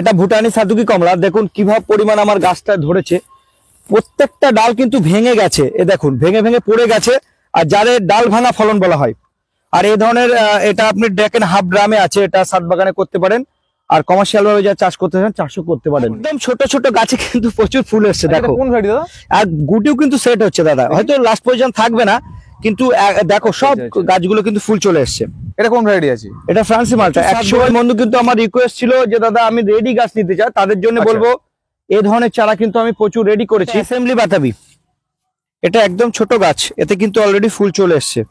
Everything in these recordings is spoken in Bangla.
এটা ভুটানি সাতুকি কমলা। দেখুন কিভাবে পরিমাণ আমার গাছটা ধরেছে, প্রত্যেকটা ডাল কিন্তু ভেঙে গেছে, এ দেখুন ভেঙে ভেঙে পড়ে গেছে, আর যাদের ডাল ভাঙা ফলন বলা হয়। আর এই ধরনের এটা আপনি দেখেন হাফ ড্রামে আছে, এটা ছাদ বাগানে করতে পারেন, আর কমার্শিয়াল ভাবে যা চাষ করতে চান চাষও করতে পারেন। একদম ছোট ছোট গাছে কিন্তু প্রচুর ফুল এসছে দেখো, কোন ভ্যারাইটি দাদা? আর গুটিও কিন্তু সেট হচ্ছে দাদা, হয়তো লাস্ট পর্যন্ত থাকবে না, কিন্তু দেখো সব গাছগুলো কিন্তু ফুল চলে এসছে। এটা কোন ভ্যারাইটি আছে? এটা ফ্রান্সি মালটা। একসময় বন্ধু কিন্তু আমার রিকোয়েস্ট ছিল যে দাদা আমি রেডি গাছ নিতে চাই, তাদের জন্য বলবো এই ধরনের চারা কিন্তু আমি প্রচুর রেডি করেছি। অ্যাসেম্বলি বাতাবি, এটা একদম ছোট গাছ, এতে কিন্তু অলরেডি ফুল চলে এসছে।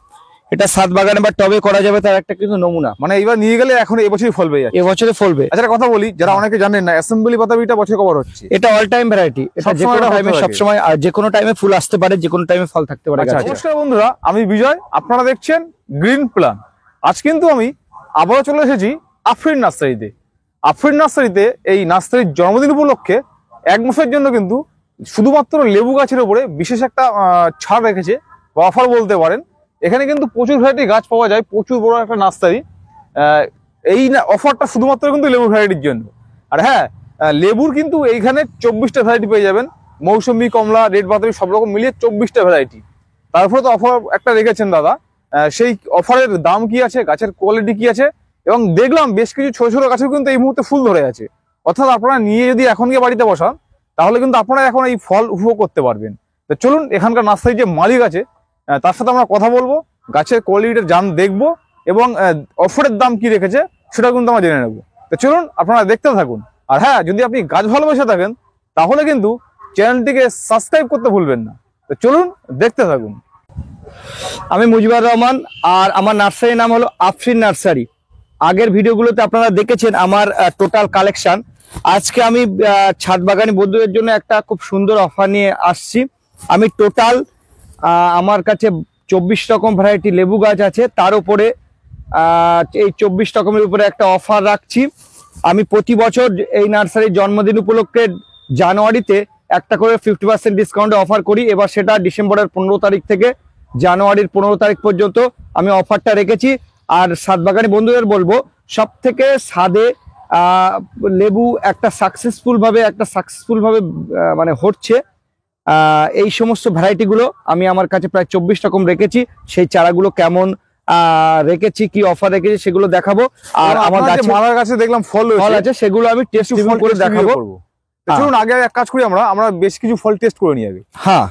এটা ছাদ বাগানে বা টবে করা যাবে, তার একটা কিন্তু নমুনা। মানে এবার নিয়ে গেলে এখন এবছরই ফলবে, এবছরে ফলবে। আচ্ছা কথা বলি, যারা অনেকে জানেন না অ্যাসেম্বলি বাতাবিটা বছরে কভার হচ্ছে, এটা অল টাইম ভ্যারাইটি, এটা যে কোনো টাইমে সবসময় আর যে কোনো টাইমে ফুল আসতে পারে, যে কোনো টাইমে ফল থাকতে পারে। নমস্কার বন্ধুরা, আমি বিজয়, আপনারা দেখছেন গ্রিন প্ল্যান। আজ কিন্তু আমি আবারও চলে এসেছি আফরিন নার্সারিতে। আফরিন নার্সারিতে এই নার্সারির জন্মদিন উপলক্ষে 1 মাসের জন্য কিন্তু শুধুমাত্র লেবু গাছের উপরে বিশেষ একটা ছাড় রেখেছে, বা অফার বলতে পারেন। এখানে কিন্তু প্রচুর ভ্যারাইটি গাছ পাওয়া যায়, প্রচুর বড় একটা নার্সারি। এই অফারটা শুধুমাত্র কিন্তু লেবু ভ্যারাইটির জন্য। আর হ্যাঁ, লেবুর কিন্তু এইখানে 24টা ভ্যারাইটি পেয়ে যাবেন, মৌসুমি, কমলা, রেড বাতাবি সব রকম মিলিয়ে 24টা ভ্যারাইটি। তারপরে তো অফার একটা রেখেছেন দাদা, সেই অফারের দাম কি আছে, গাছের কোয়ালিটি কি আছে, এবং দেখলাম বেশ কিছু ছোট ছোট গাছেও কিন্তু এই মুহূর্তে ফুল ধরে আছে। অর্থাৎ আপনারা নিয়ে যদি এখন গিয়ে বাড়িতে বসান, তাহলে কিন্তু আপনারা এখন এই ফল উপভোগ করতে পারবেন। তো চলুন এখানকার নার্সারির যে মালিক আছে তার সাথে আমরা কথা বলবো, গাছের কোয়ালিটির দাম দেখবো, এবং অফারের দাম কি রেখেছে সেটা কিন্তু আমরা জেনে নেবো। তো চলুন আপনারা দেখতে থাকুন। আর হ্যাঁ, যদি আপনি গাছ ভালোবেসে থাকেন তাহলে কিন্তু চ্যানেলটিকে সাবস্ক্রাইব করতে ভুলবেন না। তো চলুন দেখতে থাকুন। আমি মুজিবুর রহমান, আর আমার নার্সারির নাম হলো আফরিন নার্সারি। আগের ভিডিওগুলোতে আপনারা দেখেছেন আমার টোটাল কালেকশন। আজকে আমি ছাদ বাগানি বন্ধুদের জন্য একটা খুব সুন্দর অফার নিয়ে আসছি। আমি টোটাল আমার কাছে 24 রকম ভ্যারাইটি লেবু গাছ আছে, তার উপরে এই 24 রকমের উপরে একটা অফার রাখছি। আমি প্রতি বছর এই নার্সারির জন্মদিন উপলক্ষে জানুয়ারিতে একটা করে 50% ডিসকাউন্টে অফার করি। এবার সেটা ডিসেম্বরের 15 তারিখ থেকে জানুয়ারির 15 তারিখ পর্যন্ত আমি অফারটা রেখেছি। আর ছাদ বাগানি বন্ধুদের বলবো, সব থেকে ছাদে লেবু একটা সাকসেসফুল ভাবে মানে হচ্ছে, এই সমস্ত ভ্যারাইটি গুলো আমি আমার কাছে প্রায় 24 রকম রেখেছি। সেই চারাগুলো কেমন রেখেছি, কি অফার রেখেছি সেগুলো দেখাবো। আর আমার মাদার গাছে দেখলাম ফল আছে, সেগুলো আমি টেস্ট করে দেখাবো। চলুন আগে এক কাজ করি, আমরা বেশ কিছু ফল টেস্ট করে নিই আগে। হ্যাঁ,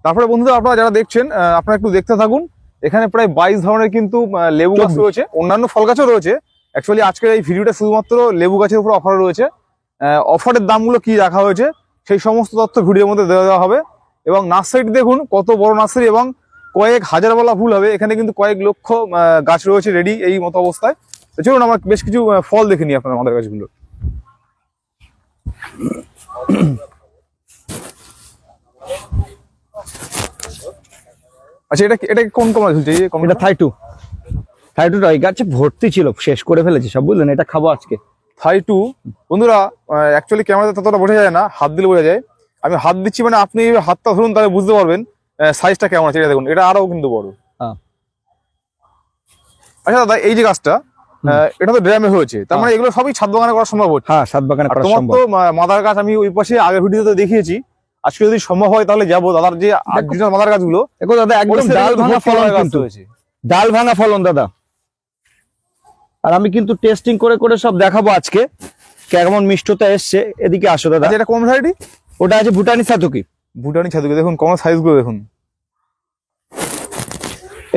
তারপরে বন্ধুরা আপনারা যারা দেখছেন আপনারা একটু দেখতে থাকুন। এখানে প্রায় 22 ধরনের কিন্তু লেবু গাছ রয়েছে, অন্যান্য ফল গাছও রয়েছে। অ্যাকচুয়ালি আজকের এই ভিডিওটা শুধুমাত্র লেবু গাছের উপর অফার রয়েছে। অফারের দামগুলো কি রাখা হয়েছে সেই সমস্ত তথ্য ভিডিওর মধ্যে দেওয়া হবে। এবং নার্সারিটি দেখুন কত বড় নার্সারি, এবং কয়েক হাজার বলা ভুল হবে, এখানে কিন্তু কয়েক লক্ষ গাছ রয়েছে রেডি এই মতো অবস্থায়। তো চলুন আমরা বেশ কিছু ফল দেখে নিই আপনারা আমাদের গাছগুলো। আচ্ছা, এটা কোন কমলা ঝুলছে? এটা থাই2। থাই2টা এই গাছে ভর্তি ছিল, শেষ করে ফেলেছি সব, বুঝলেন? এটা খাবো আজকে। থাই2 বন্ধুরা অ্যাকচুয়ালি ক্যামেরাতে ততটা বোঝা যায় না, হাত দিলে বোঝা যায়। আমি হাত দিচ্ছি, মানে আপনি হাতটা ধরুন তাহলে বুঝতে পারবেন সাইজটা কেমন আছে। এটা দেখুন, এটা আরো কিন্তু বড়। আচ্ছা দাদা, এই যে গাছটা এটা তো ড্রামে হয়েছে, তার মানে এগুলো সবই ছাদ বাগানে করা সম্ভব হচ্ছে? হ্যাঁ, ছাদ বাগানে করা সম্ভব। তো মাদার গাছ আমি ওই পাশে আগের ভিডিওতে দেখিয়েছি, আজকে যদি সম্ভব হয় তাহলে যাবো দাদার যে মাদার গাছগুলো। দেখো দাদা, একদম ডাল ভাঙা ফলন, কিন্তু ডাল ভাঙা ফলন দাদা। আর আমি কিন্তু টেস্টিং করে করে সব দেখাবো আজকে কেমন মিষ্টতা এসছে। এদিকে আসো দাদা। এটা কোন ভ্যারাইটি? ওটা আছে ভুটানি সাতুকি। ভুটানি সাতুকি, দেখুন কোন সাইজ গুলো দেখুন।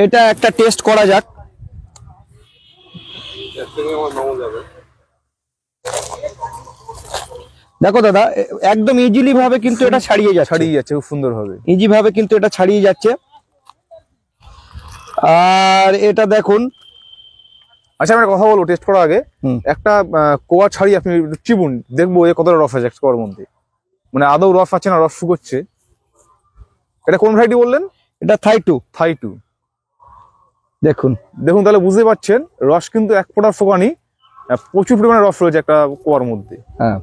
এটা একটা টেস্ট করা যাক। দেখো দাদা, একদম ইজিলি ভাবে কিন্তু এটা ছাড়িয়ে যাচ্ছে খুব সুন্দর ভাবে, ইজি ভাবে কিন্তু এটা ছাড়িয়ে যাচ্ছে। আর এটা দেখুন। আচ্ছা, আমরা কথা বলবো টেস্ট করার আগে। একটা কোয়া ছাড়িয়ে আপনি চিবুন, দেখবো এ কতটা রস আছে কোয়ার মধ্যে, মানে আদৌ রস আছে না রস শুকোচ্ছে। এটা কোন ভ্যারাইটি বললেন? এটা থাই2। দেখুন তাহলে বুঝতে পারছেন রস কিন্তু এক ফোঁটা ফোকানি, প্রচুর পরিমাণে রস রয়েছে একটা কোয়ার মধ্যে। হ্যাঁ,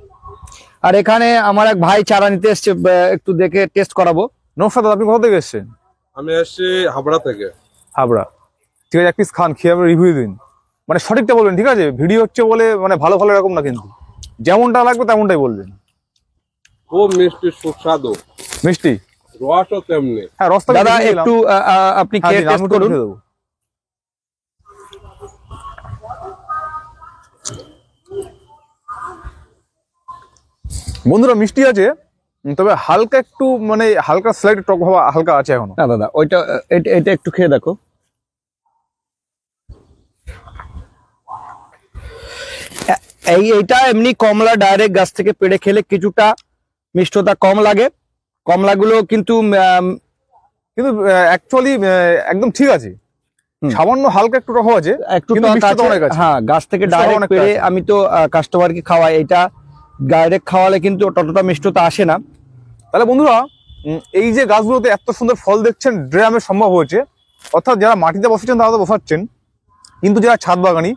আর এখানে আমার এক ভাই চারা নিতে এসছে, একটু দেখে টেস্ট করাবো। নমস্কার দাদা, আপনি কোথা থেকে এসছেন? আমি এসছি হাবড়া থেকে। হাবড়া, ঠিক আছে, এক পিস খান, খেয়ে রিভিউ দিন, মানে সঠিকটা বলবেন, ঠিক আছে? ভিডিও হচ্ছে বলে মানে ভালো ভালো এরকম না কিন্তু। যেমনটা লাগবে তেমনটাই বলবেন। খুব মিষ্টি সুস্বাদু, মিষ্টি, রসও তেমনি। হ্যাঁ রসটা দাদা একটু আপনি খেয়ে টেস্ট করুন। বন্ধুরা মিষ্টি আছে, তবে হালকা একটু মানে হালকা স্লাইড টক ভাব হালকা আছে এখনো। না দাদা ওইটা এটা একটু খেয়ে দেখো। এইটা এমনি কমলা ডাইরেক্ট গাছ থেকে পেড়ে খেলে কিছুটা মিষ্টতা কম লাগে। কমলাগুলো কিন্তু কিন্তু অ্যাকচুয়ালি একদম ঠিক আছে, সামান্য হালকা একটু টক আছে, একটু কিন্তু টক মিষ্টতা আছে। অনেক আছে। হ্যাঁ গাছ থেকে মিষ্টতা ডাইরেক্ট অনেকটা পেড়ে আছে। আমি তো কাস্টমারকে খাওয়াই, এটা ডাইরেক্ট খাওয়ালে কিন্তু ততটা মিষ্টতা আসে না। তাহলে বন্ধুরা এই যে গাছগুলোতে এত সুন্দর ফল দেখছেন ড্রামে সম্ভব হয়েছে, অর্থাৎ যারা মাটিতে বসাচ্ছেন তারা তো বসাচ্ছেন, কিন্তু যারা ছাদ বাগানি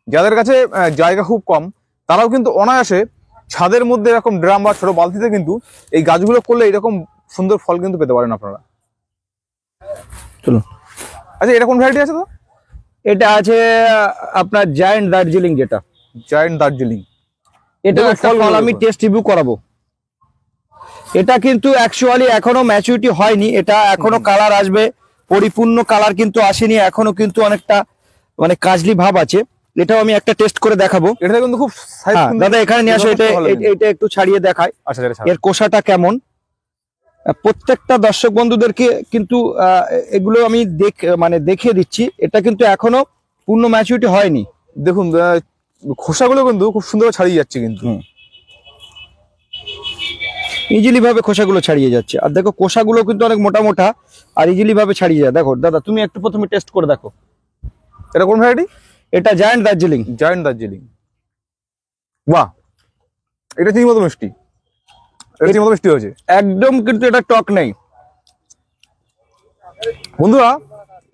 যাদের কাছে জায়গা খুব কম তারাও কিন্তু অনায়াসে ছাদের মধ্যে এরকম ড্রাম বা ছোট বালতিতে কিন্তু এই গাছগুলো করলে এরকম সুন্দর ফল কিন্তু পেতে পারেন আপনারা। চলো আচ্ছা এটা কোন ভ্যারাইটি আছে তো? এটা আছে আপনার জায়ান্ট দার্জিলিং, যেটা জায়ান্ট দার্জিলিং। এটা দেখুন একটা ফলগুলো ফল আমি দেখুন। টেস্ট রিভিউ করাবো। এটা কিন্তু অ্যাকচুয়ালি এখনো ম্যাচুরিটি হয়নি, এটা এখনো কালার আসবে, পরিপূর্ণ কালার কিন্তু আসেনি এখনো, কিন্তু অনেকটা মানে কাজলি ভাব আছে। এটাও আমি একটা টেস্ট করে দেখাবো। এটা কিন্তু খুব সাইজ হ্যাঁ দাদা এখানে নিয়ে আসো, এটা একটু ছাড়িয়ে দেখায় আচ্ছা এটা ছাড়ো। এর কোষাটা কেমন। প্রত্যেকটা দর্শক বন্ধুদেরকে কিন্তু এগুলো আমি দেখিয়ে দিচ্ছি। এটা কিন্তু এখনো পূর্ণ ম্যাচুরিটি হয়নি। দেখুন খোসাগুলো কিন্তু খুব সুন্দর ছাড়িয়ে যাচ্ছে কিন্তু। ইজিলি ভাবে খোসাগুলো ছাড়িয়ে যাচ্ছে, আর দেখো কোষাগুলো কিন্তু অনেক মোটা মোটা আর ইজিলি ভাবে ছাড়িয়ে যায়। দেখো দাদা তুমি একটু প্রথমে টেস্ট করে দেখো। এটা কোন ভ্যারাইটি? এটা জায়ান্ট দার্জিলিং। জায়ান্ট দার্জিলিং, বাহ এটা ঠিক মতো মিষ্টি, এটা ঠিক মতো মিষ্টি হয়েছে একদম, কিন্তু এটা টক নেই বন্ধুরা,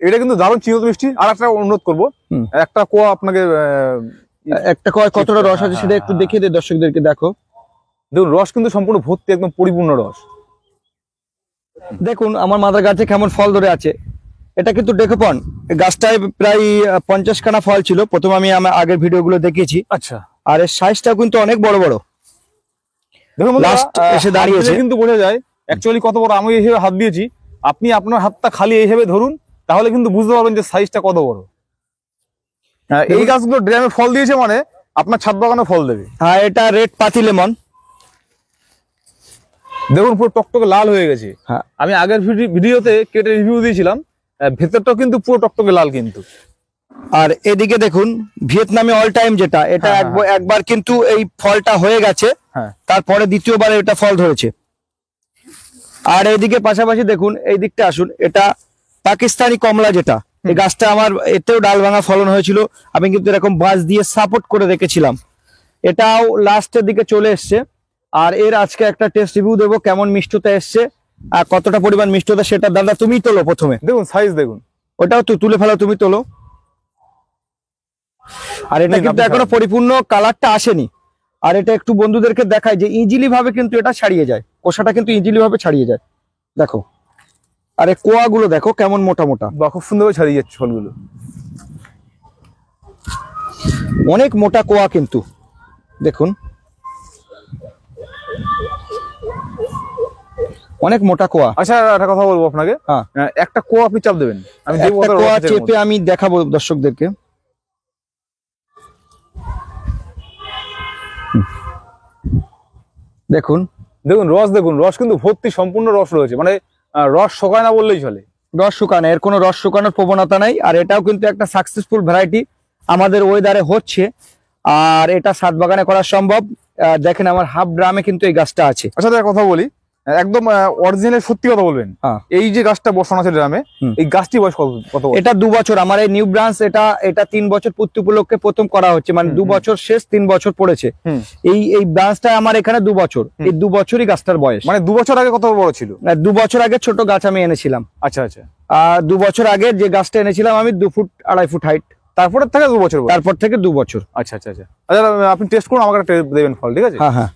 এটা কিন্তু দারুণ চিনি মতো মিষ্টি। আর একটা অনুরোধ করবো, একটা কোয়া আপনাকে একটা কতটা রস আছে সেটা একটু দেখিয়ে দে দর্শকদেরকে। দেখো দেখুন রস কিন্তু সম্পূর্ণ ভর্তি, একদম পরিপূর্ণ রস। দেখুন আমার মাথার গাছে কেমন ফল ধরে আছে। এটা কিন্তু ডেকোপন, গাছটায় প্রায় 50 খানা ফল ছিল প্রথম, আমি আমার আগের ভিডিওগুলো দেখিয়েছি। আচ্ছা আর এর সাইজটাও কিন্তু অনেক বড় বড়। দেখুন লাস্ট এসে দাঁড়িয়েছে কিন্তু বোঝা যায় অ্যাকচুয়ালি কত বড়। আমি এইভাবে হাত দিয়েছি, আপনি আপনার হাতটা খালি এইভাবে ধরুন, তাহলে কিন্তু বুঝতে পারবেন যে সাইজটা কত বড়। এই গাছগুলো ড্রামে ফল দিয়েছে মানে আপনার ছাদ বাগানে ফল দেবে। হ্যাঁ এটা রেড পাতি লেমন। দেখুন পুরো টকটকে লাল হয়ে গেছে। হ্যাঁ আমি আগের ভিডিওতে কেটে রিভিউ দিয়েছিলাম, ভেতরটাও কিন্তু পুরো টকটকে লাল কিন্তু। আর এদিকে দেখুন ভিয়েতনামে অল টাইম যেটা, এটা একবার কিন্তু এই ফলটা হয়ে গেছে, হ্যাঁ তারপরে দ্বিতীয়বার এটা ফল ধরেছে। আর এইদিকে পাশাপাশি দেখুন এই দিকটা আসুন, এটা পাকিস্তানি কমলা যেটা, এই গাছটা আমার এতেও ডাল ভাঙা ফলন হয়েছিল, আমি কিন্তু এরকম বাঁশ দিয়ে সাপোর্ট করে রেখেছিলাম। এটাও লাস্টের দিকে চলে এসছে। আর এর আজকে একটা টেস্ট রিভিউ দেবো, কেমন মিষ্টতা এসছে আর কতটা পরিমাণ মিষ্টতা সেটা দাদা তুমি তোলো প্রথমে। দেখুন সাইজ দেখুন, ওটাও তো তুলে ফেলো, তুমি তোলো। আর এটা কিন্তু এখনো পরিপূর্ণ কালারটা আসেনি। আর এটা একটু বন্ধুদেরকে দেখায় যে ইজিলি ভাবে কিন্তু এটা ছাড়িয়ে যায়, কোষাটা কিন্তু ইজিলি ভাবে ছাড়িয়ে যায়। দেখো আর এই কোয়াগুলো দেখো কেমন মোটা মোটা, বা খুব সুন্দর ছাড়িয়ে যাচ্ছে ফলগুলো। অনেক মোটা কোয়া কিন্তু দেখুন, অনেক মোটা কোয়া। আচ্ছা একটা কথা বলবো আপনাকে, হ্যাঁ একটা কোয়া আপনি চাপ দেবেন, আমি দেখবো একটা কোয়া চেপে আমি দেখাবো দর্শকদেরকে। দেখুন দেখুন রস, দেখুন রস কিন্তু ভর্তি, সম্পূর্ণ রস রয়েছে, মানে রস শোকায় না বললেই চলে। রস শুকানো, এর কোনো রস শুকানোর প্রবণতা নাই। আর এটাও কিন্তু একটা সাকসেসফুল ভ্যারাইটি আমাদের ওয়েদারে হচ্ছে, আর এটা ছাদ বাগানে করা সম্ভব। দেখেন আমার হাফ ড্রামে কিন্তু এই গাছটা আছে। আচ্ছা একটা কথা বলি, একদম অরিজিনাল সত্যি কথা বলবেন, হ্যাঁ। এই যে গাছটা বসানো আছে ড্রামে, এই গাছটি বয়স কত? এটা 2 বছর, আমার এই নিউ ব্রাঞ্চ, এটা 3 বছর পূর্তি উপলক্ষে প্রথম করা হচ্ছে, মানে 2 বছর শেষ 3 বছর পড়েছে। এই ব্রাঞ্চটা আমার এখানে 2 বছর, এই 2 বছরই গাছটার বয়স। মানে 2 বছর আগে কত বড় ছিল? 2 বছর আগে ছোট গাছ আমি এনেছিলাম। আচ্ছা আচ্ছা। আর 2 বছর আগে যে গাছটা এনেছিলাম আমি 2 ফুট 2.5 ফুট হাইট, তারপরে থেকে 2 বছর, তারপর থেকে 2 বছর। আচ্ছা আচ্ছা আচ্ছা। আচ্ছা আপনি টেস্ট করুন, আমাকে দেবেন ফল, ঠিক আছে? হ্যাঁ হ্যাঁ,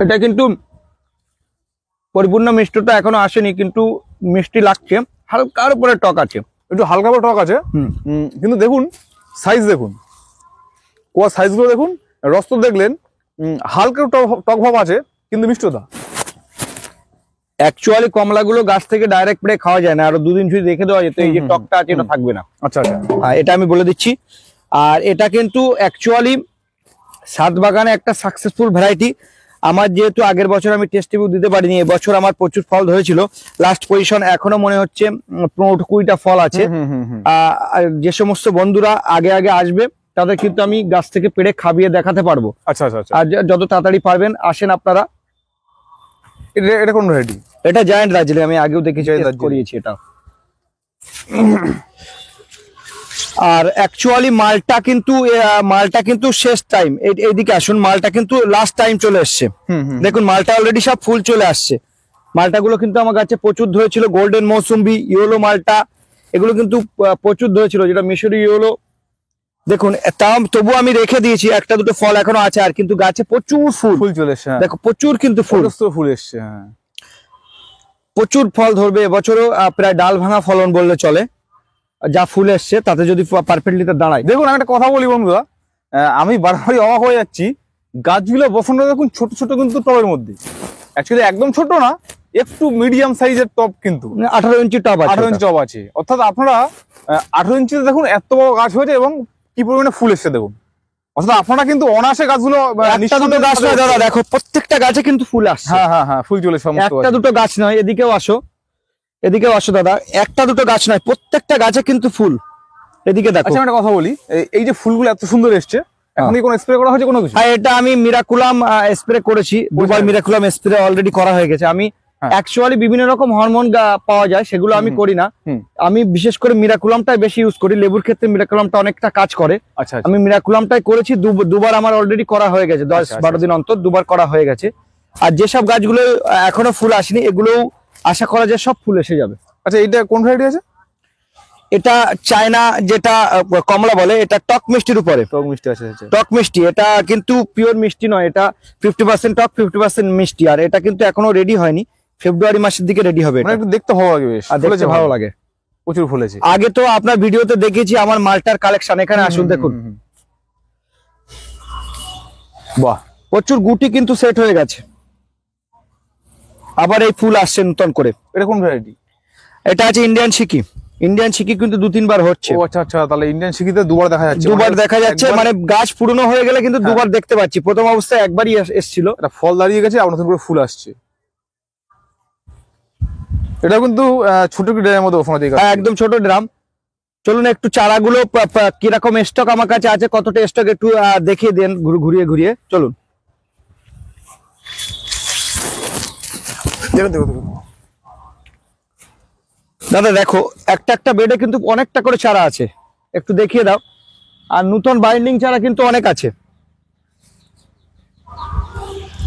এটা কিন্তু পরিপূর্ণ মিষ্টতা এখনো আসেনি, কিন্তু মিষ্টি লাগছে, হালকার উপরে টক আছে, একটু হালকা টক আছে। কিন্তু দেখুন সাইজ দেখুন, কোয়া সাইজগুলো দেখুন, রস তো দেখলেন, হালকা টক ভাব আছে কিন্তু মিষ্টতা। অ্যাকচুয়ালি কমলাগুলো গাছ থেকে ডাইরেক্ট পেড়ে খাওয়া যায় না, আরো 2 দিন যদি রেখে দেওয়া যেত এই যে টকটা আছে এটা থাকবে না। আচ্ছা আচ্ছা, এটা আমি বলে দিচ্ছি। আর এটা কিন্তু অ্যাকচুয়ালি ছাদ বাগানে একটা সাকসেসফুল ভ্যারাইটি। আমার যেহেতু আগের বছর আমি টেস্ট রিভিউ দিতে পারিনি, এবছর আমার প্রচুর ফল ধরেছিল। লাস্ট পজিশন এখনো মনে হচ্ছে 15-20টা ফল আছে। আর যে সমস্ত বন্ধুরা আগে আগে আসবে তাদের কিন্তু আমি গাছ থেকে পেড়ে খাবিয়ে দেখাতে পারবো। আচ্ছা আচ্ছা আচ্ছা। আর যত তাড়াতাড়ি পারবেন আসেন আপনারা। এটা কোন ভ্যারাইটি? এটা জায়ান্ট দার্জিলিং, আমি আগেও দেখেছি, test করিয়েছি এটা। আর অ্যাকচুয়ালি মালটা কিন্তু শেষ টাইম, এইদিকে আসুন, মালটা কিন্তু লাস্ট টাইম চলে এসছে। দেখুন মালটা অলরেডি সব ফুল চলে আসছে। মালটাগুলো কিন্তু আমার কাছে প্রচুর ধরেছিল, গোল্ডেন মৌসুম্বি, ইয়েলো মালটা, এগুলো কিন্তু প্রচুর ধরেছিল, যেটা মিশরি ইয়েলো। দেখুন তবু আমি রেখে দিয়েছি, একটা দুটো ফল এখনো আছে, আর কিন্তু গাছে প্রচুর ফুল চলে এসছে। দেখো প্রচুর কিন্তু ফুল এসছে, হ্যাঁ প্রচুর ফল ধরবে এবছরও। প্রায় ডাল ভাঙা ফলন বললে চলে, যা ফুল এসছে তাতে যদি পারফেক্টলি দাঁড়ায়। দেখুন আমি একটা কথা বলি বন্ধুরা, আমি বারবারই অবাক হয়ে যাচ্ছি, গাছগুলো বসানো দেখুন ছোট ছোট কিন্তু টবের মধ্যে, অ্যাকচুয়ালি একদম ছোট না, একটু মিডিয়াম সাইজের টব, কিন্তু 18 ইঞ্চি টব আছে, 18 ইঞ্চি টব আছে। অর্থাৎ আপনারা 18 ইঞ্চিতে দেখুন এত বড় গাছ হয়েছে এবং কি পরিমাণে ফুল এসছে দেখুন। অর্থাৎ আপনারা কিন্তু অনায়াসে গাছগুলো, একটা দুটো গাছ নয় দাদা, দেখো প্রত্যেকটা গাছে কিন্তু ফুল আসছে। হ্যাঁ হ্যাঁ হ্যাঁ, ফুল চলে সমস্ত। একটা দুটো গাছ নয়, এদিকেও আসো দাদা, একটা দুটো গাছ নয়, প্রত্যেকটা গাছে কিন্তু ফুল। এদিকে দেখো। আচ্ছা একটা কথা বলি, এই যে ফুলগুলো এত সুন্দর এসছে, এখন কি কোনো স্প্রে করা হয়েছে কোনো কিছু? হ্যাঁ, এটা আমি মিরাকুলাম স্প্রে করেছি, 2বার মিরাকুলাম স্প্রে অলরেডি করা হয়ে গেছে। আমি অ্যাকচুয়ালি বিভিন্ন রকম হরমোন পাওয়া যায়, সেগুলো আমি করি না। আমি বিশেষ করে মিরাকুলামটাই বেশি ইউজ করি, লেবুর ক্ষেত্রে মিরাকুলামটা অনেকটা কাজ করে। আচ্ছা, আমি মিরাকুলামটাই করেছি, 2বার আমার অলরেডি করা হয়ে গেছে, 10-12 দিন অন্তর 2বার করা হয়ে গেছে। আর যেসব গাছগুলো এখনো ফুল আসেনি, এগুলোও আশা করা যায় সব ফুল এসে যাবে। আচ্ছা, এটা কোন ভ্যারাইটি আছে? এটা চায়না, যেটা কমলা বলে, এটা টক মিষ্টির উপরে। টক মিষ্টি আছে, টক মিষ্টি, এটা কিন্তু পিওর মিষ্টি নয়, এটা 50% টক 50% মিষ্টি। আর এটা কিন্তু এখনো রেডি হয়নি, ফেব্রুয়ারি মাসের দিকে রেডি হবে। মানে একটু দেখতে ভালো লাগে, বেশ দেখতে ভালো লাগে, প্রচুর ফুলেছে। আগে তো আপনার ভিডিওতে দেখেছি আমার মালটার কালেকশন, এখানে আসুন দেখুন, বাহ প্রচুর গুটি কিন্তু সেট হয়ে গেছে। আবার এই ফুল আসছে নতুন করে। এটা কোন ভ্যারাইটি? এটা আছে ইন্ডিয়ান শিকি। ইন্ডিয়ান শিকি কিন্তু 2-3 বার হচ্ছে। ও আচ্ছা আচ্ছা, তাহলে ইন্ডিয়ান শিকিতে 2বার দেখা যাচ্ছে। 2বার দেখা যাচ্ছে, মানে গাছ পুরনো হয়ে গেলে কিন্তু 2বার দেখতে পাচ্ছি। প্রথম অবস্থায় একবারই এসেছিল, এটা ফল দাঁড়িয়ে গেছে, আবার নতুন করে ফুল আসছে। এটা কিন্তু ছোট কি ড্রামের মধ্যে বসানো যায়? একদম ছোট ড্রাম। চলুন একটু চারাগুলো কিরকম স্টক আমার কাছে আছে, কতটা স্টক একটু দেখিয়ে দেন ঘুরিয়ে ঘুরিয়ে। চলুন দাদা, দেখো একটা একটা বেডে কিন্তু অনেকটা করে চারা আছে, একটু দেখিয়ে দাও। আর নতুন বাইন্ডিং চারা কিন্তু অনেক আছে।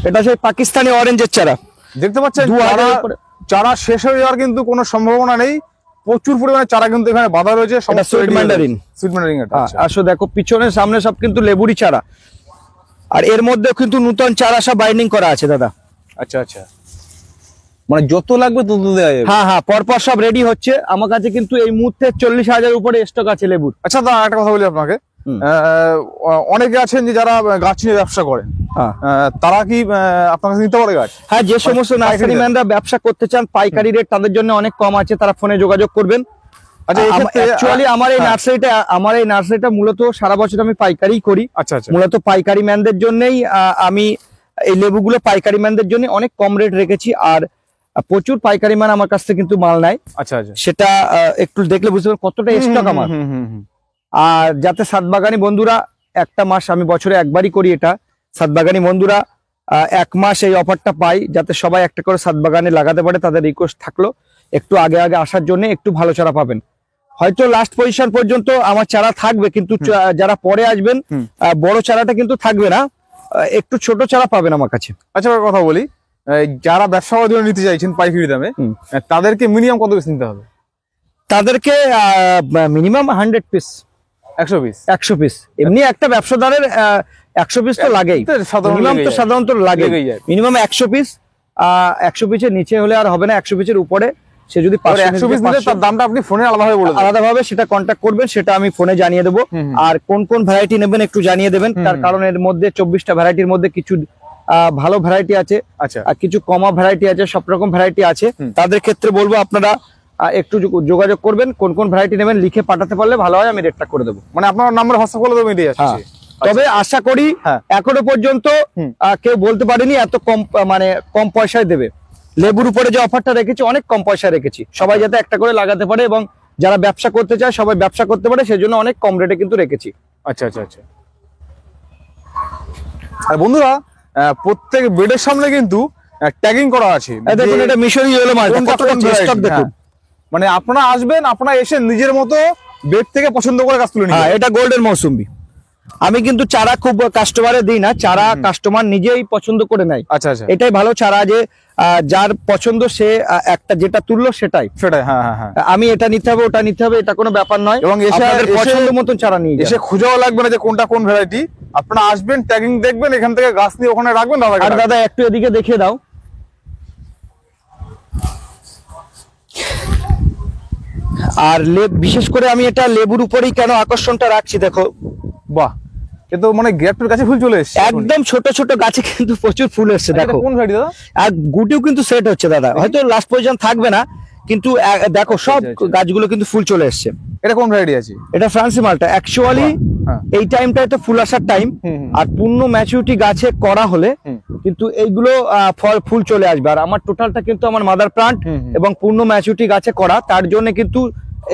এটা সেই পাকিস্তানি অরেঞ্জের চারা, দেখতে পাচ্ছেন। 2000 উপরে। চারা শেষ হয়ে যাওয়ার কিন্তু কোনো সম্ভাবনা নেই, প্রচুর পরিমাণে চারা কিন্তু এখানে বাঁধা রয়েছে। Sweet Mandarin. আসো দেখো, পিছনে সামনে সব কিন্তু লেবুরি চারা, আর এর মধ্যে কিন্তু নতুন চারা সব বাইন্ডিং করা আছে দাদা। আচ্ছা আচ্ছা, মানে যত লাগবে তত দেওয়া যাবে। হ্যাঁ হ্যাঁ, পরপর সব রেডি হচ্ছে। আমার কাছে কিন্তু এই মুহূর্তে 40,000 উপরে স্টক আছে লেবুর। আচ্ছা দাদা, একটা কথা বলি আপনাকে, অনেকে আছেন যে যারা গাছ নিয়ে ব্যবসা করেন, তারা কি আপনার কাছে নিতে পারে গাছ? হ্যাঁ, যে সমস্ত নার্সারি ম্যানরা ব্যবসা করতে চান, পাইকারি রেট তাদের জন্য অনেক কম আছে, তারা ফোনে যোগাযোগ করবেন। আচ্ছা, অ্যাকচুয়ালি আমার এই নার্সারিটা মূলত সারা বছর আমি পাইকারি করি। আচ্ছা আচ্ছা, মূলত পাইকারি ম্যানদের জন্যই আমি এই লেবুগুলো পাইকারি ম্যানদের জন্য অনেক কম রেট রেখেছি। আর প্রচুর পাইকারি ম্যান আমার কাছ থেকে কিন্তু মাল নেয়। আচ্ছা আচ্ছা, সেটা একটু দেখলে বুঝতে পারবেন কতটা স্টক আমার। আর যাতে সাতবাগানি বন্ধুরা, একটা মাস আমি বছরে একবারই করি এটা, সাতবাগানি বন্ধুরা 1 মাস এই অফারটা পাই, যাতে সবাই একটা করে সাতবাগানে লাগাতে পারে। তাদের রিকোয়েস্ট থাকলো একটু আগে আগে আসার জন্য, একটু ভালো চারা পাবেন। হয়তো লাস্ট পজিশন পর্যন্ত আমার চারা থাকবে, কিন্তু যারা পরে আসবেন বড় চারাটা কিন্তু থাকবে না, একটু ছোট চারা পাবেন আমার কাছে। আচ্ছা কথা বলি, যারা ব্যবসা করার জন্য নিতে চাইছেন পাইকারি দামে, তাদেরকে মিনিমাম কত পিস নিতে হবে? তাদেরকে মিনিমাম 100 পিস, 100 পিস। এমনি একটা ব্যবসাদারের 100 পিস তো লাগেই, মিনিমাম তো সাধারণত লাগে। মিনিমাম 100 পিস, 100 পিসের নিচে হলে আর হবে না, 100 পিসের উপরে সে যদি 100 পিস নিলে তার দামটা আপনি ফোনে আলাদাভাবে বলে দেবেন। আলাদাভাবে সেটা কন্ট্যাক্ট করবেন, সেটা আমি ফোনে জানিয়ে দেবো। আর কোন কোন ভ্যারাইটি নেবেন একটু জানিয়ে দেবেন, তার কারণ এর মধ্যে 24টা ভ্যারাইটির মধ্যে কিছু ভালো ভ্যারাইটি আছে, আচ্ছা আর কিছু কমা ভ্যারাইটি আছে, সব রকম ভ্যারাইটি আছে। তাদের ক্ষেত্রে বলবো আপনারা একটু যোগাযোগ করবেন, কোন কোন ভ্যারাইটি নেবেন লিখে পাঠাতে পারলে ভালো হয়, আমি রেটটা করে দেবো। মানে আপনার নাম্বার হোয়াটসঅ্যাপ করে দেবেন, এটাই আছে। তবে আশা করি এখনো পর্যন্ত কেউ বলতে পারেনি এত কম মানে কম পয়সায় দেবে। লেবুর উপরে যে অফারটা রেখেছি অনেক কম পয়সায় রেখেছি, সবাই যাতে একটা করে লাগাতে পারে এবং যারা ব্যবসা করতে চায় সবাই ব্যবসা করতে পারে, সেজন্য অনেক কম রেটে কিন্তু রেখেছি। আচ্ছা আচ্ছা আচ্ছা। আর বন্ধুরা প্রত্যেক বেডের সামনে কিন্তু ট্যাগিং করা আছে। দেখুন এটা মিশরি ইয়েলো মালটা, কতটা স্টক দেখুন। মানে আপনারা আসবেন, আপনারা এসে নিজের মতো বেড থেকে পছন্দ করে গাছ তুলে নিন। এটা গোল্ডেন মৌসুমী। আমি কিন্তু চারা খুব কাস্টমারে দিই না, চারা কাস্টমার নিজেই পছন্দ করে নেয়। আচ্ছা আচ্ছা, এটাই ভালো চারা, যে যার পছন্দ সে একটা যেটা তুললো সেটাই। হ্যাঁ হ্যাঁ হ্যাঁ। আমি এটা নিতে হবে ওটা নিতে হবে এটা কোনো ব্যাপার নয়, এবং আপনাদের পছন্দ মতন চারা নিয়ে এসে খোঁজাও লাগবে না যে কোনটা কোন ভ্যারাইটি। আপনারা আসবেন, ট্যাগিং দেখবেন, এখান থেকে গাছ নিয়ে ওখানে রাখবেন। আর দাদা একটু এদিকে দেখিয়ে দাও। আর বিশেষ করে আমি এটা লেবুর উপরেই কেন আকর্ষণটা রাখছি, দেখো বাহ, এ তো মানে গ্রেপ্টের কাছে ফুল চলে এসেছে। একদম ছোট ছোট গাছে কিন্তু প্রচুর ফুল এসছে, দেখো। কোন ভ্যারাইটি দাদা? আর গুটিও কিন্তু সেট হচ্ছে দাদা, হয়তো লাস্ট পর্যন্ত থাকবে না, কিন্তু দেখো সব গাছগুলো কিন্তু ফুল চলে এসছে। এটা কোন ভ্যারাইটি আছে? এটা ফ্রান্সি মালটা। অ্যাকচুয়ালি এই টাইমটাই তো ফুল আসার টাইম, আর পূর্ণ ম্যাচুরিটি গাছে করা হলে কিন্তু এইগুলো ফুল চলে আসবে। আর আমার টোটালটা কিন্তু আমার মাদার প্লান্ট এবং পূর্ণ ম্যাচুরিটি গাছে করা, তার জন্য কিন্তু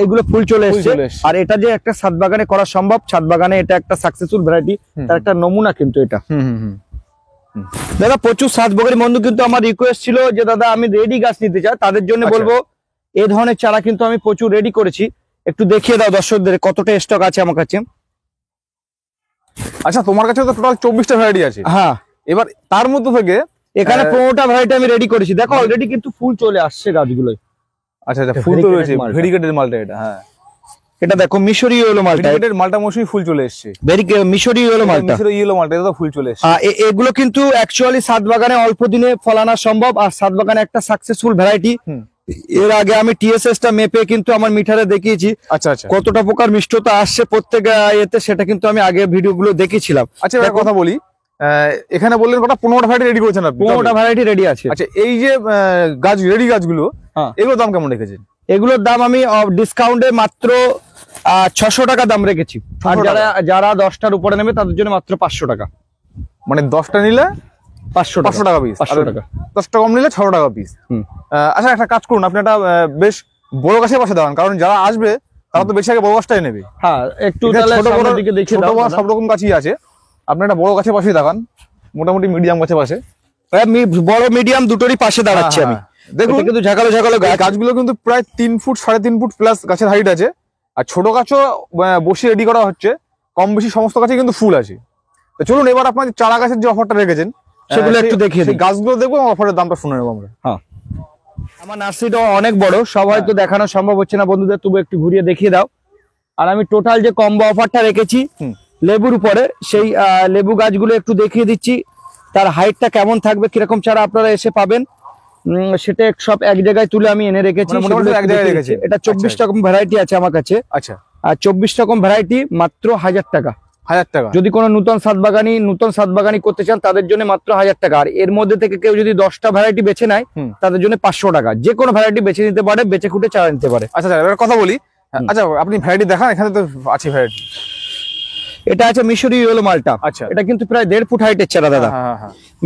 এগুলো ফুল চলে এসছে। আর এটা যে একটা ছাদ বাগানে করা সম্ভব, ছাদ বাগানে এটা একটা সাকসেসফুল ভ্যারাইটি, তার একটা নমুনা কিন্তু এটা। দাদা প্রচুর ছাদ বাগানি বন্ধু কিন্তু আমার রিকোয়েস্ট ছিল যে দাদা আমি রেডি গাছ নিতে চাই, তাদের জন্য বলবো এই ধরনের চারা কিন্তু আমি প্রচুর রেডি করেছি। একটু দেখিয়ে দাও দর্শকদের কতটা স্টক আছে আমার কাছে। আচ্ছা, তোমার কাছে তো টোটাল 24টা ভ্যারাইটি আছে। হ্যাঁ, এবার তার মধ্যে থেকে এখানে 15টা ভ্যারাইটি আমি রেডি করেছি, দেখো অলরেডি কিন্তু ফুল চলে আসছে গাছগুলোই। আচ্ছা আচ্ছা, ফুল তো রয়েছে, ভেরিগেটেড মালটা এটা। হ্যাঁ, এটা দেখো মিশরি ইয়েলো মালটা, ভেরিগেটেড মালটা মৌসুমী ফুল চলে এসেছে। মিশরি ইয়েলো মালটা, মিশরি ইয়েলো মালটা, এটা তো ফুল চলে এসেছে। এগুলো কিন্তু অ্যাকচুয়ালি ছাদ বাগানে অল্প দিনে ফলানো সম্ভব, আর ছাদ বাগানে একটা সাকসেসফুল ভ্যারাইটি। এর আগে আমি টিএসএস টা মেপে কিন্তু আমার মিটারে দেখিয়েছি আচ্ছা আচ্ছা, কতটা প্রকার মিষ্টতা আসছে প্রত্যেক এতে, সেটা কিন্তু আমি আগে ভিডিওগুলো দেখিয়েছিলাম। আচ্ছা, একটা কথা বলি, এখানে বললেন কটা 15টা ভ্যারাইটি রেডি করেছেন আপনি? 15টা ভ্যারাইটি রেডি আছে। আচ্ছা, এই যে গাছ রেডি গাছগুলো, এগুলোর দাম কেমন রেখেছেন? এগুলোর দাম আমি ডিসকাউন্টে মাত্র 600 টাকা দাম রেখেছি। আর যারা 10টার উপরে নেবে তাদের জন্য মাত্র 500 টাকা। মানে 10টা নিলে 500 টাকা পিস, 500 টাকা। 10টা কম নিলে 600 টাকা পিস। আচ্ছা, একটা কাজ করুন, আপনি একটা বেশ বড় গাছের পাশে দাঁড়ান, কারণ যারা আসবে তারা তো বেশি আগে বড় গাছটাই নেবে। হ্যাঁ, একটু দিকে দেখিয়ে দাও। সব রকম গাছই আছে, আপনি একটা বড় গাছের পাশে দাঁড়ান, মোটামুটি মিডিয়াম গাছের পাশে। বড় মিডিয়াম দুটোরই পাশে দাঁড়াচ্ছি আমি। দেখুন কিন্তু ঝাঁকালো ঝাঁকালো গাছগুলো কিন্তু প্রায় 3 ফুট 3.5 ফুট প্লাস গাছের হাইট আছে। আর ছোট গাছও বসিয়ে রেডি করা হচ্ছে, কম বেশি সমস্ত গাছে কিন্তু ফুল আছে। তো চলুন এবার আপনার চারা গাছের যে অফারটা রেখেছেন সেগুলো একটু দেখিয়ে দিই। গাছগুলো দেখবো, অফারের দামটা শুনে নেবো আমরা। হ্যাঁ, আমার নার্সারিটা অনেক বড়, সব হয়তো দেখানো সম্ভব হচ্ছে না বন্ধুদের, তবু একটু ঘুরিয়ে দেখিয়ে দাও। আর আমি টোটাল যে কম্বো অফারটা রেখেছি লেবুর উপরে, সেই লেবু গাছগুলো একটু দেখিয়ে দিচ্ছি, তার হাইটটা কেমন থাকবে, কিরকম চারা আপনারা এসে পাবেন, সেটা সব এক জায়গায় তুলে আমি এনে রেখেছি। এটা 24 রকম ভ্যারাইটি আছে আমার কাছে। আচ্ছা, আর 24 রকম ভ্যারাইটি মাত্র 1000 টাকা। 1000 টাকা। যদি কোনো নতুন ছাদ বাগানি করতে চান তাদের জন্য মাত্র 1000 টাকা। আর এর মধ্যে থেকে কেউ যদি 10টা ভ্যারাইটি বেছে নেয় তাদের জন্য 500 টাকা। যে কোনো ভ্যারাইটি বেছে নিতে পারে, বেছে খুঁটে চারা নিতে পারে। আচ্ছা, এবার কথা বলি। আচ্ছা, আপনি ভ্যারাইটি দেখান, এখানে তো আছে ভ্যারাইটি। এটা আছে মিশরি ইয়েলো মালটা। আচ্ছা, এটা কিন্তু প্রায় 1.5 ফুট হাইটের চারা দাদা।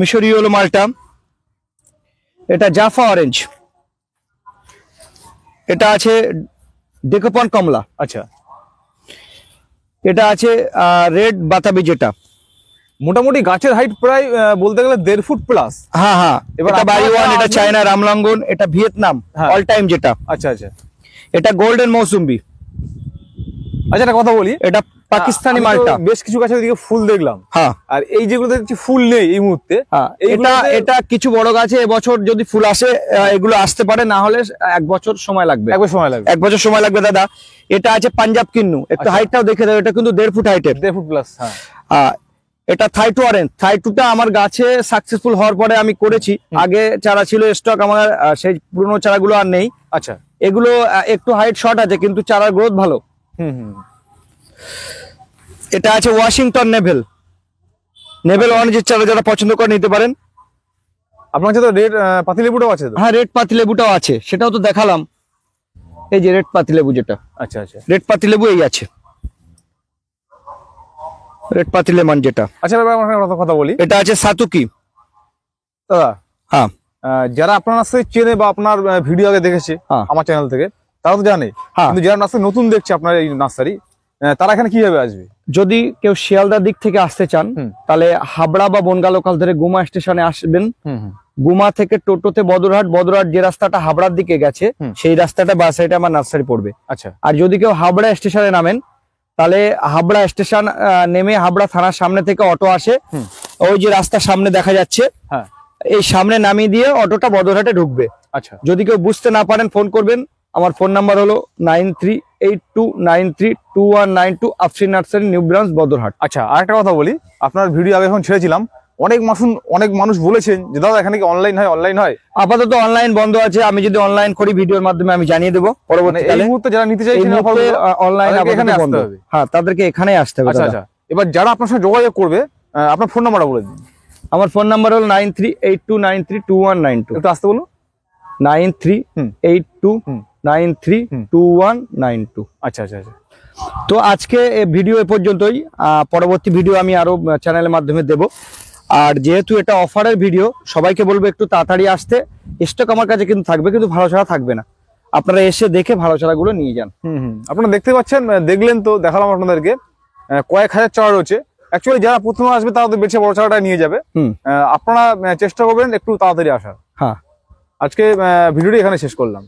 মিশরি ইয়েলো মালটা। এটা জাফা অরেঞ্জ। এটা আছে ডেকোপন কমলা। আচ্ছা, এটা আছে রেড বাতাবি, যেটা মোটামুটি গাছের হাইট প্রায় বলতে গেলে 1.5 ফুট প্লাস। হ্যাঁ হ্যাঁ, এটা বাড়িওয়ান, এটা চায়না রামলঙ্গন, এটা ভিয়েতনাম অল টাইম যেটা। আচ্ছা আচ্ছা, এটা গোল্ডেন মৌসুম্বি। আচ্ছা, একটা কথা বলি, এটা পাকিস্তানি মালটা। বেশ কিছু গাছের দিকে ফুল দেখলাম। হ্যাঁ, আর এই যেগুলো দেখছি ফুল নেই এই মুহূর্তে, এটা কিছু বড় গাছে এবছর যদি ফুল আসে এগুলো আসতে পারে, না হলে 1 বছর সময় লাগবে। 1 বছর সময় লাগবে দাদা। এটা আছে পাঞ্জাব কিন্নু, একটু হাইটটাও দেখে দাও, এটা কিন্তু 1.5 ফুট হাইটের, 1.5 ফুট প্লাস। হ্যাঁ, এটা থাই2 অরেঞ্জ। থাই2টা আমার গাছে সাকসেসফুল হওয়ার পরে আমি করেছি। আগে চারা ছিল স্টক আমার, সেই পুরনো চারাগুলো আর নেই। আচ্ছা। এগুলো একটু হাইট শর্ট আছে কিন্তু চারার গ্রোথ ভালো। এটা আছে ওয়াশিংটন নেভেল। নেভেল অরেঞ্জের চারা যারা পছন্দ করে নিতে পারেন। আপনার কাছে তো রেড পাতিলেবুটাও আছে তো? হ্যাঁ, রেড পাতিলেবুটাও আছে, সেটাও তো দেখালাম। এই যে রেড পাতিলেবু, যেটা আচ্ছা আচ্ছা। রেড পাতিলেবু এই আছে, রেড পাতিলেমন যেটা। আচ্ছা দাদা, আমার একটা কথা বলি। এটা আছে সাতুকি। দাদা, হ্যাঁ, যারা আপনার নার্সারি চেনে বা আপনার ভিডিও আগে দেখেছে হ্যাঁ। আমার চ্যানেল থেকে, তারা তো জানে। হ্যাঁ। কিন্তু যারা নার্সারি নতুন দেখছে আপনার এই নার্সারি, তারা এখানে কিভাবে আসবে? যদি কেউ শিয়ালদার দিক থেকে আসতে চান তাহলে হাবড়া বা বনগা লোকাল ধরে গুমা স্টেশনে আসবেন। গুমা থেকে টোটোতে বদরহাট, বদরহাট যে রাস্তাটা হাবড়ার দিকে গেছে সেই রাস্তাটা বা সাইডে আমার নার্সারি পড়বে। আচ্ছা। আর যদি কেউ হাবড়া স্টেশনে নামেন তাহলে হাবড়া স্টেশন নেমে হাবড়া থানার সামনে থেকে অটো আসে, ওই যে রাস্তার সামনে দেখা যাচ্ছে, হ্যাঁ, এই সামনে নামিয়ে দিয়ে অটোটা বদরহাটে ঢুকবে। আচ্ছা। যদি কেউ বুঝতে না পারেন ফোন করবেন। আমার ফোন নাম্বার হলো 9382932192, Afrin nursery, new branch, Badarhat. আচ্ছা, আরেকটা কথা বলি। আপনার ভিডিও আগে এখন ছেড়েছিলাম, অনেক মানুষ বলেছেন যে দাদা এখানে কি অনলাইন হয়? আপাতত অনলাইন বন্ধ আছে। আমি যদি অনলাইন করি ভিডিওর মাধ্যমে আমি জানিয়ে দেবো এই পরবর্তীকালে। মুহূর্তে যারা নিতে চাইছেন অনলাইন এখানে আসতে হবে। হ্যাঁ, তাদেরকে এখানে আসতে হবে। আচ্ছা আচ্ছা। এবার যারা আপনার সাথে যোগাযোগ করবে, আপনার ফোন নাম্বারটা বলে দিন। আমার ফোন নাম্বার হলো 9382932192। একটু আসতে বলুন। 9382932192। আচ্ছা আচ্ছা আচ্ছা। তো আজকে ভিডিও এ পর্যন্তই। পরবর্তী ভিডিও আমি আরো চ্যানেলের মাধ্যমে দেব। আর যেহেতু এটা অফারের ভিডিও, সবাইকে বলবো একটু তাড়াতাড়ি আসতে। স্টক আমার কাছে কিন্তু থাকবে, কিন্তু ভালো চারা থাকবে না। আপনারা এসে দেখে ভালো চারাগুলো নিয়ে যান। আপনারা দেখতে পাচ্ছেন, দেখলেন তো, দেখালাম আপনাদেরকে কয়েক হাজার চারা রয়েছে। অ্যাকচুয়ালি যারা প্রথমে আসবে তারা তো বেছে বড় চারাটা নিয়ে যাবে। আপনারা চেষ্টা করবেন একটু তাড়াতাড়ি আসার। হ্যাঁ, আজকে ভিডিওটি এখানে শেষ করলাম।